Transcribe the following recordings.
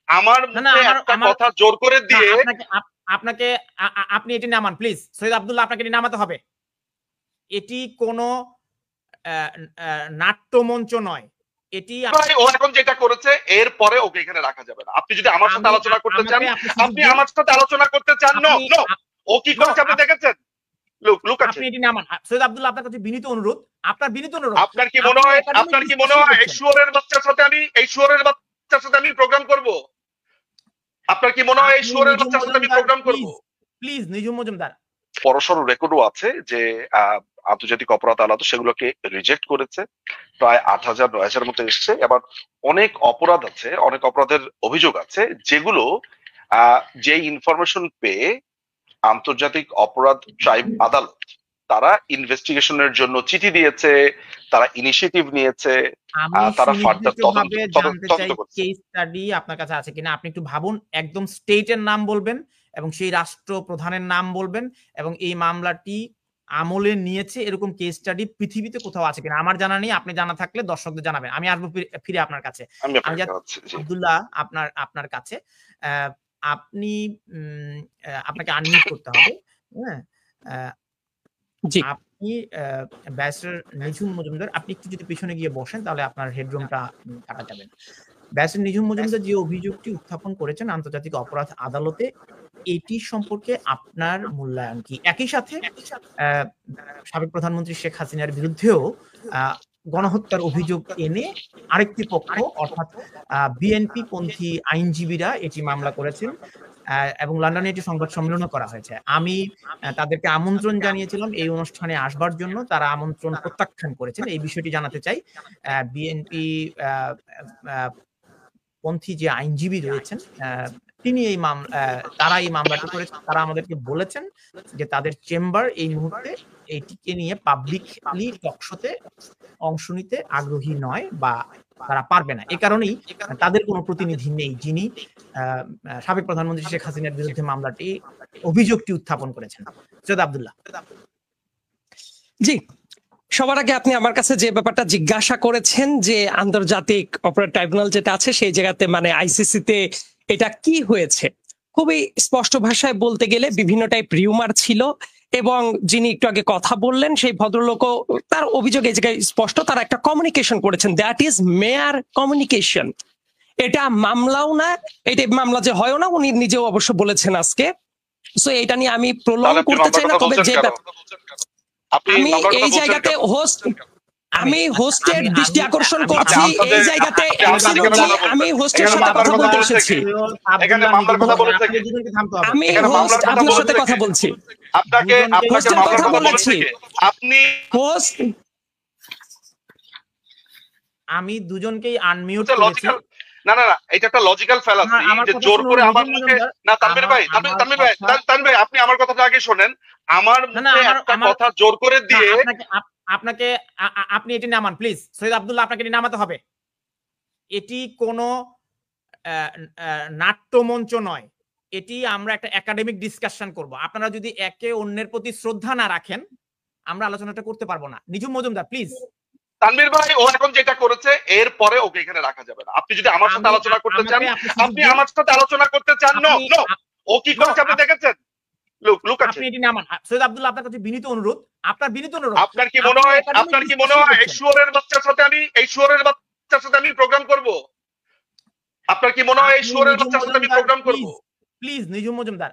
আমার মুখে একটা কথা জোর করে দিয়ে আপনাকে আপনি এটি নামান প্লিজ। সৈয়দ আব্দুল্লাহ, আপনাকে এটি নামাতে হবে। এটি কোনো নাট্যমঞ্চ নয়। এটি ও এখন যেটা করেছে এর পরে ওকে এখানে রাখা যাবে না। আপনি যদি আমার সাথে আলোচনা করতে চান, আপনি আমার সাথে আলোচনা করতে চান। নো নো, ও কি করেছে আপনি দেখেছেন? আপনি এটি নামান। সৈয়দ আব্দুল্লাহ, আপনার কাছে বিনীত অনুরোধ, আপনার বিনীত অনুরোধ। আপনার কি মনে হয় এই শুয়োরের বাচ্চার সাথে আমি প্রোগ্রাম করব? আপনার কি মনে হয় এই শুয়োরের বাচ্চার সাথে আমি প্রোগ্রাম করব? প্লিজ নিজুম মজুমদার, বড়সড় রেকর্ডও আছে যে আন্তর্জাতিক অপরাধ আদালত সেগুলোকে রিজেক্ট করেছে। প্রায় 8,000-9,000 মতো এসছে। এবার অনেক অপরাধ আছে, অনেক অপরাধের অভিযোগ আছে যেগুলো যে ইনফরমেশন পেয়ে আন্তর্জাতিক অপরাধ ট্রাইব আদালত তারা ইনভেস্টিগেশনের জন্য চিঠি দিয়েছে, তারা ইনিশিয়েটিভ নিয়েছে, তারা ফার্দার তদন্ত করছে। কেস স্টাডি আপনার কাছে আছে কিনা আপনি একটু ভাবুন। একদম স্টেটের নাম বলবেন এবং সেই রাষ্ট্র প্রধানের নাম বলবেন এবং এই মামলাটি আমলে নিয়েছে এরকম কেস স্টাডি পৃথিবীতে কোথাও আছে কিনা। আমার জানা নেই, আপনি জানা থাকলে দর্শকদের জানাবেন। আমি আসবো ফিরে আপনার কাছে। আব্দুল্লাহ, আপনার কাছে আপনাকে আনমিউট করতে হবে। হ্যাঁ, আপনি ব্যারিস্টার নিঝুম মজুমদার, আপনি একটু যদি পিছনে গিয়ে বসেন তাহলে আপনার হেডরুমটা কাটা যাবে। ব্যারিস্টার নিঝুম মজুমদার যে অভিযোগটি উত্থাপন করেছেন আন্তর্জাতিক অপরাধ আদালতে, এটি সম্পর্কে আপনার মূল্যায়ন কি? একই সাথে সাবেক প্রধানমন্ত্রী শেখ হাসিনার বিরুদ্ধেও গণহত্যার অভিযোগ এনে আরেকটি পক্ষ অর্থাৎ বিএনপি পন্থী আইনজীবীরা এটি মামলা করেছেন এবং লন্ডনে এটি সংবাদ সম্মেলনও করা হয়েছে। আমি তাদেরকে আমন্ত্রণ জানিয়েছিলাম এই অনুষ্ঠানে আসবার জন্য, তারা আমন্ত্রণ প্রত্যাখ্যান করেছেন। এই বিষয়টি জানাতে চাই। বিএনপি পন্থী যে আইনজীবী রয়েছেন তিনি তারা এই মামলাটি করেছেন। তারা আমাদেরকে বলেছেন যে তাদের চেম্বার এই মুহূর্তে এইটিকে নিয়ে পাবলিকলি টকশোতে অংশ নিতে আগ্রহী নয় বা তারা পারবে না। এই কারণেই তাদের কোনো প্রতিনিধি নেই যিনি সাবেক প্রধানমন্ত্রী শেখ হাসিনার বিরুদ্ধে মামলাটি অভিযোগটি উত্থাপন করেছেন। সৈয়দ আব্দুল্লাহ। জি, সবার আগে আপনি আমার কাছে যে ব্যাপারটা জিজ্ঞাসা করেছেন যে আন্তর্জাতিক অপরাধ ট্রাইব্যুনাল যেটা আছে সেই জায়গাতে মানে আইসিসিতে এটা কি হয়েছে, খুবই স্পষ্ট ভাষায় বলতে গেলে বিভিন্ন টাইপ রিউমার ছিল এবং যিনি একটু আগে কথা বললেন সেই ভদ্রলোকও তার অভিযোগ এই জায়গায় স্পষ্ট, তারা একটা কমিউনিকেশন করেছেন, দ্যাট ইজ মেয়ার কমিউনিকেশন। এটা মামলাও না, এটা মামলা যে হয়ও না, উনি নিজেও অবশ্য বলেছেন আজকে। সো এটা নিয়ে আমি প্রলং করতে চাই না, তবে যে আমি এই জায়গাতে আমি হোস্টের দৃষ্টি আকর্ষণ করছি এই জায়গাতে আমি হোস্টের সাথে কথা বলতে এসেছি, আমি হোস্ট আপনার সাথে কথা বলছি, আপনাকে হোস্টের কথা বলেছি, আপনি হোস্ট আমি দুজনকেই আনমিউট করেছি। না না না, এটা একটা লজিক্যাল ফ্যালাসি যে জোর করে আমার মুখে না। তানভীর ভাই আপনি আমার কথাটা আগে শোনেন। আমার মুখে একটা কথা জোর করে দিয়ে আপনি এটি নামান প্লিজ। সৈয়দ আব্দুল্লাহ, আপনাকে এটি নামাতে হবে। এটি কোনো নাট্যমঞ্চ নয়, এটি আমরা একটা একাডেমিক ডিসকাশন করব। আপনারা যদি একে অন্যের প্রতি শ্রদ্ধা না রাখেন আমরা আলোচনাটা করতে পারবো না। নিঝুম মজুমদার প্লিজ। তানভীর ভাই, ও এখন যেটা করেছে এর পরে ওকে এখানে রাখা যাবে না। আপনি যদি আমার সাথে আলোচনা করতে চান, আপনি আমার সাথে আলোচনা করতে চান। নো নো, ও কি করেছে আপনি দেখেছেন? আপনি এটি নামান। সৈয়দ আব্দুল্লাহ, আপনার কাছে বিনীত অনুরোধ, আপনার বিনীত অনুরোধ। আপনার কি মনে হয় এই শুয়োরের বাচ্চার সাথে আমি প্রোগ্রাম করব? আপনার কি মনে হয় এই শুয়োরের বাচ্চার সাথে আমি প্রোগ্রাম করব? Please Nijhum Majumdar,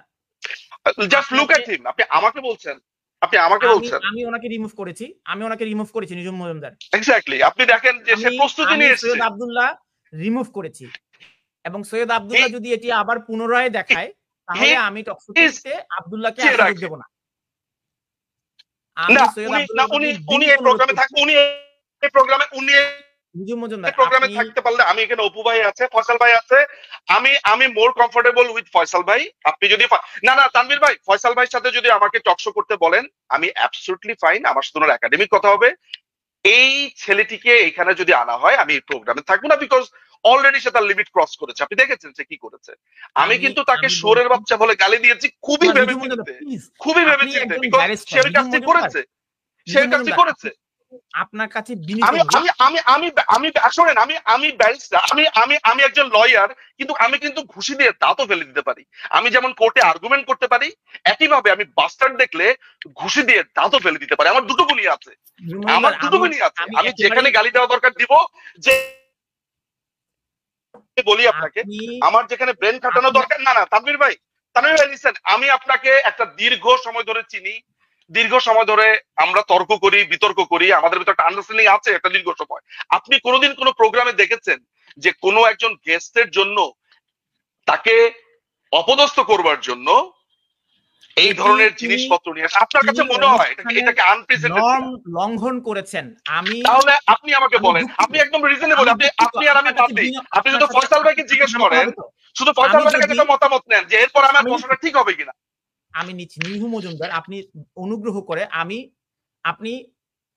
just look at him. আপনি আমাকে বলছেন, আমি ওনাকে রিমুভ করেছি নিঝুম মজুমদার। এক্স্যাক্টলি, আপনি দেখেন যে সে প্রস্তুতি নিয়ে এসেছে। সৈয়দ আব্দুল্লাহ রিমুভ করেছি এবং সৈয়দ আব্দুল্লাহ যদি এটি আবার পুনরায় দেখায় তাহলে আমি টকশোতে আব্দুল্লাহকে আর দেব না। আমি সৈয়দ আব্দুল্লাহ উনি এই প্রোগ্রামে থাকবেন, প্রোগ্রামে থাকতে পারলে আমি এখানে অপু ভাই আছে, ফয়সাল ভাই আছে, আমি মোর কমফোর্টেবল উইথ ফয়সাল ভাই। আপনি যদি না তানভীর ভাই, ফয়সাল ভাইয়ের সাথে যদি আমাকে টকশো করতে বলেন আমি অ্যাবসলিউটলি ফাইন। আমার সাথে ওনার একাডেমিক কথা হবে। এই ছেলেটিকে এখানে যদি আনা হয় আমি এই প্রোগ্রামে থাকবো না, বিকজ অলরেডি সে তার লিমিট ক্রস করেছে। আপনি দেখেছেন সে কি করেছে। আমি কিন্তু তাকে শুয়োরের বাচ্চা বলে গালি দিয়েছি খুবই ভেবেচিন্তে, বিকজ সে ওই কাজটি করেছে। আপনার কাছে বিনীত আমি আমি আমি আমি আমি শোনেন, আমি ব্যারিস্টার, আমি একজন লয়ার, কিন্তু আমি কিন্তু ঘুষি দিয়ে দাঁতও ফেলে দিতে পারি। আমি যেমন কোর্টে আর্গুমেন্ট করতে পারি, একইভাবে আমি বাস্টার্ড দেখলে ঘুষি দিয়ে দাঁতও ফেলে দিতে পারি। আমার দুটো গুণই আছে, আমার দুটো গুণই আছে। আমি যেখানে গালি দেওয়া দরকার দিব, যে বলি আপনাকে, আমার যেখানে ব্রেন খাটানো দরকার, না তানভীর ভাই লিসেন, আমি আপনাকে একটা দীর্ঘ সময় ধরে চিনি, দীর্ঘ সময় ধরে আমরা তর্ক করি, বিতর্ক করি, আমাদের ভিতরে একটা আন্ডারস্ট্যান্ডিং আছে একটা দীর্ঘ সময়। আপনি কোনোদিন কোনো প্রোগ্রামে দেখেছেন যে কোনো একজন গেস্টের জন্য তাকে অপদস্থ করবার জন্য এই ধরনের জিনিসপত্র নিয়ে আসে? আপনার কাছে মনে হয় এটাকে আনপ্রেসিডেন্টেড লঙ্ঘন করেছেন? আমি তাহলে আপনি আমাকে বলেন, আপনি একদম রিজনেবল, আপনি আর আমি বাদ দিই, আপনি যদি ফয়সাল ভাইকে জিজ্ঞেস করেন, শুধু ফয়সাল ভাইয়ের কাছে একটা মতামত নেন যে এরপর আমার প্রশ্নটা ঠিক হবে কিনা। আমি নিচ্ছি নিহু মজুমদার, আপনি অনুগ্রহ করে আপনি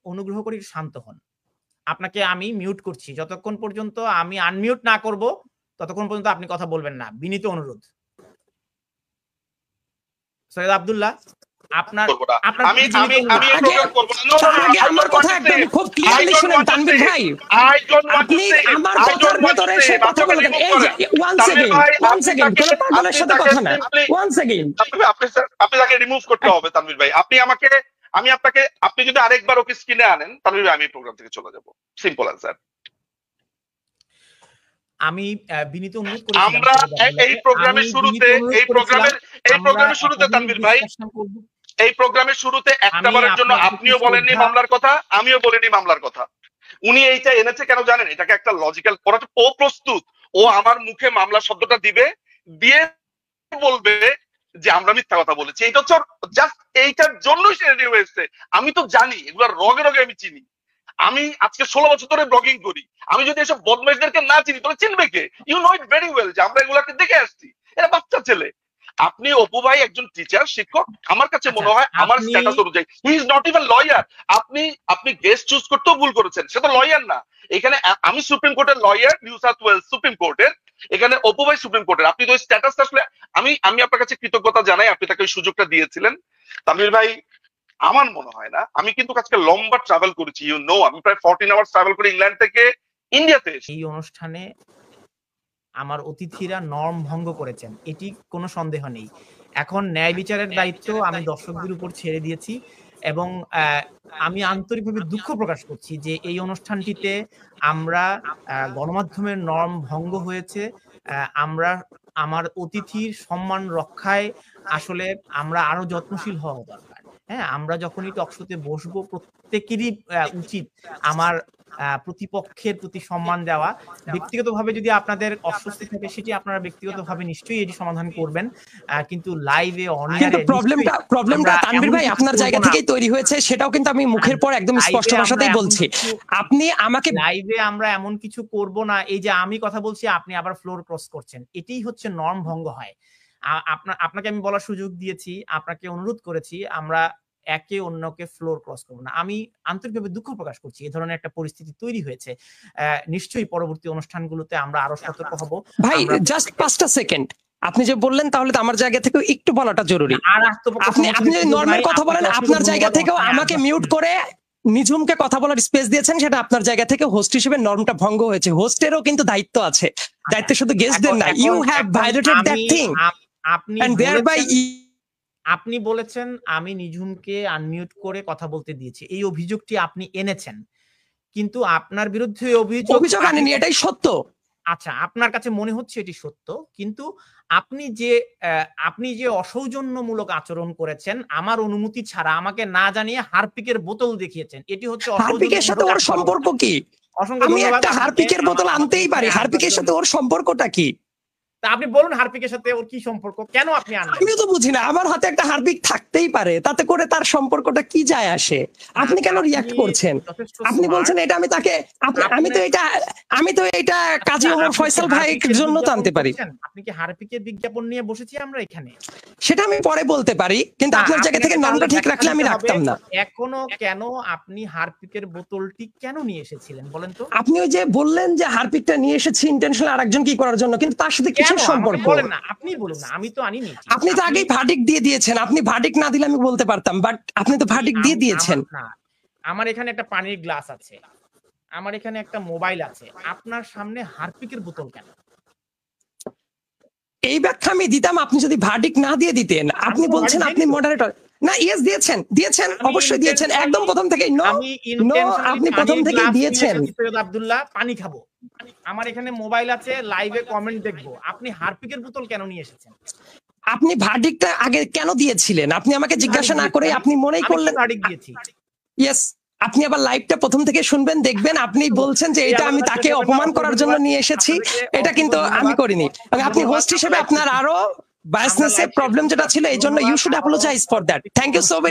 অনুগ্রহ করে শান্ত হন। আপনাকে আমি মিউট করছি, যতক্ষণ পর্যন্ত আমি আনমিউট না করব ততক্ষণ পর্যন্ত আপনি কথা বলবেন না, বিনীত অনুরোধ। সৈয়দ আব্দুল্লাহ, আপনার আমি প্রোগ্রাম করব না। আমার কথা একদম খুব ক্লিয়ারলি শুনেন তানভীর ভাই, আপনি আমার কথার ভিতরে সে কথা বলবেন। এই যে ওয়ান সেকেন্ড কোন পাগলের সাথে কথা না, ওয়ান সেকেন্ড আপনি তাকে রিমুভ করতে হবে তানভীর ভাই। আপনি যদি আরেকবার ওকে স্ক্রিনে আনেন তানভীর ভাই, আমি প্রোগ্রাম থেকে চলে যাব, সিম্পল অ্যান্সার। আমি বিনীত অনুরোধ করি, আমরা এই প্রোগ্রামের শুরুতে তানভীর ভাই, এই প্রোগ্রামের শুরুতে একটাবারের জন্য আপনিও বলেননি মামলার কথা, আমিও বলিনি মামলার কথা। উনি এইটা এনেছে কেন জানেন? এটাকে একটা লজিক্যাল, ও প্রস্তুত, ও আমার মুখে মামলা শব্দটা দিবে, দিয়ে বলবে যে আমরা মিথ্যা কথা বলেছি। এইটা হচ্ছে জাস্ট এইটার জন্যই সে রেডি হয়েছে। আমি তো জানি এগুলো রগে রগে আমি চিনি, আমি আজকে 16 বছর ধরে ব্লগিং করি। আমি যদি এসব বদমাইশদেরকে না চিনি তাহলে চিনবে কে? You know it very well যে আমরা এগুলাকে দেখে আসছি, এরা বাচ্চা ছেলে। আপনি অপু ভাই একজন টিচার, শিক্ষক, আমার কাছে মনে হয় আমার স্ট্যাটাস অনুযায়ী he is not even lawyer. আপনি গেস্ট চুজ করতেও ভুল করেছেন, সে তো লয়ার না। এখানে আমি সুপ্রিম কোর্টের lawyer, New South Wales supreme কোর্টের, এখানে অপু ভাই সুপ্রিম কোর্টের। আপনি তো স্ট্যাটাস আসলে, আমি আপনার কাছে কৃতজ্ঞতা জানাই, আপনি তাকে ওই সুযোগটা দিয়েছিলেন। তামির ভাই, আমার মনে হয় না, আমি কিন্তু আজকে লম্বা ট্রাভেল করেছি, আমি প্রায় 14 আওয়ার্স ট্রাভেল করে ইংল্যান্ড থেকে ইন্ডিয়াতে এসেছি। এই অনুষ্ঠানে আমার অতিথিরা নর্ম ভঙ্গ করেছেন, এটি কোনো সন্দেহ নেই। এখন ন্যায় বিচারের দায়িত্ব আমি দর্শকদের উপর ছেড়ে দিয়েছি, এবং আমি আন্তরিকভাবে দুঃখ প্রকাশ করছি যে এই অনুষ্ঠানটিতে আমরা গণমাধ্যমের নর্ম ভঙ্গ হয়েছে। আমরা আমার অতিথির সম্মান রক্ষায় আসলে আমরা আরো যত্নশীল হওয়া দরকার। হ্যাঁ, আমরা যখনই টকশোতে বসবো প্রত্যেকেরই উচিত আমার প্রতিপক্ষের প্রতি সম্মান দেওয়া। ব্যক্তিগতভাবে যদি আপনাদের অস্বস্তি থাকে সেটি আপনারা ব্যক্তিগতভাবে নিশ্চয়ই এটি সমাধান করবেন, কিন্তু লাইভে অনএয়ারে প্রবলেমটা তানভীর ভাই আপনার জায়গা থেকেই তৈরি হয়েছে, সেটাও কিন্তু আমি মুখের পর একদম স্পষ্ট ভাষাতেই বলছি। আপনি আমাকে লাইভে আমরা এমন কিছু করব না, এই যে আমি কথা বলছি আপনি আবার ফ্লোর ক্রস করছেন, এটাই হচ্ছে নর্ম ভঙ্গ হয়। আপনাকে আমি বলার সুযোগ দিয়েছি, আপনাকে অনুরোধ করেছি আমরা একে অন্যকে ফ্লোর ক্রস করবো না। আমি আন্তরিকভাবে দুঃখ প্রকাশ করছি এই ধরনের একটা পরিস্থিতি তৈরি হয়েছে। নিশ্চয়ই পরবর্তী অনুষ্ঠানগুলোতে আমরা আরো সতর্ক হব। ভাই জাস্ট 5টা সেকেন্ড আপনি যে বললেন, তাহলে তো আমার জায়গা থেকেও একটু বলাটা জরুরি। আপনি যদি নরমাল কথা বলেন, আপনার জায়গা থেকেও আমাকে মিউট করে নিঝুমকে কথা বলার স্পেস দিয়েছেন, সেটা আপনার জায়গা থেকে হোস্ট হিসেবে নর্মটা ভঙ্গ হয়েছে। হোস্টেরও কিন্তু দায়িত্ব আছে, দায়িত্ব শুধু গেস্টদের না। You have violated that thing and thereby আপনি বলেছেন আমি নিঝুমকে আনমিউট করে কথা বলতে দিয়েছি, এই অভিযোগটি আপনি এনেছেন, কিন্তু আপনার বিরুদ্ধে অভিযোগ আনেনি, এটাই সত্য। আচ্ছা, আপনার কাছে মনে হচ্ছে এটি সত্য, কিন্তু আপনি যে অসৌজন্যমূলক আচরণ করেছেন আমার অনুমতি ছাড়া, আমাকে না জানিয়ে হারপিকের বোতল দেখিয়েছেন, এটি হচ্ছে হারপিকের সাথে ওর সম্পর্ক কি? আমি একটা হারপিকের বোতল আনতেই পারি, হারপিকের সাথে ওর সম্পর্কটা কি? আপনি বলুন হারপিকের সাথে ওর কি সম্পর্ক, কেন আপনি আনবেন? আমিও তো বুঝি না, আমার হাতে একটা হারপিক থাকতেই পারে, তাতে করে তার সম্পর্কটা কি যায় আসে? আপনি কেন রিঅ্যাক্ট করছেন? আপনি বলছেন এটা আমি তাকে, আমি তো এটা কাজী ওমর ফয়সাল ভাইয়ের জন্য তো আনতে পারি। আপনি কি হারপিকের বিজ্ঞাপন নিয়ে বসেছি আমরা এখানে? সেটা আমি পরে বলতে পারি, কিন্তু আপনার জায়গা থেকে নর্মটা ঠিক রাখলে আমি রাখতাম না। এখনো কেন আপনি হারপিকের বোতলটি কেন নিয়ে এসেছিলেন বলেন তো? আপনি ওই যে বললেন যে হারপিকটা নিয়ে এসেছি ইন্টেনশনাল আরেকজন কি করার জন্য, কিন্তু তার সাথে কিসের সম্পর্ক? বলেন না, আপনি বলুন না, আমি তো আনিনি। আপনি তো আগেই ভার্ডিক্ট দিয়ে দিয়েছেন, আপনি ভার্ডিক্ট না দিলে আমি বলতে পারতাম, বাট আপনি তো ভার্ডিক্ট দিয়ে দিয়েছেন। আমার এখানে একটা পানির গ্লাস আছে, আমার এখানে একটা মোবাইল আছে, আপনার সামনে হারপিকের বোতল কেন? এই ব্যাখ্যা আমি দিতাম আপনি যদি ভার্ডিক্ট না দিয়ে দিতেন। আপনি বলছেন আপনি মডারেটর না, ইয়েস দিয়েছেন অবশ্যই দিয়েছেন, একদম প্রথম থেকেই। নো আপনি প্রথম থেকেই দিয়েছেন। সৈয়দ আব্দুল্লাহ পানি খাবো, আমার এখানে মোবাইল আছে, লাইভে কমেন্ট দেখবো, আপনি হারপিকের বোতল কেন নিয়ে এসেছেন? আপনি ভার্ডিক্টটা আগে কেন দিয়েছিলেন? আপনি আমাকে জিজ্ঞাসা না করে আপনি মনেই করলেন। ভার্ডিক্ট দিয়েছি। ইয়েস, আপনি আবার লাইভটা প্রথম থেকে শুনবেন, দেখবেন আপনি বলছেন যে এটা আমি তাকে অপমান করার জন্য নিয়ে এসেছি, এটা কিন্তু আমি করিনি। আপনি হোস্ট হিসেবে আপনার আরো বায়াসনেসের প্রবলেম যেটা ছিল, এই জন্য you should apologise for that. Thank you so very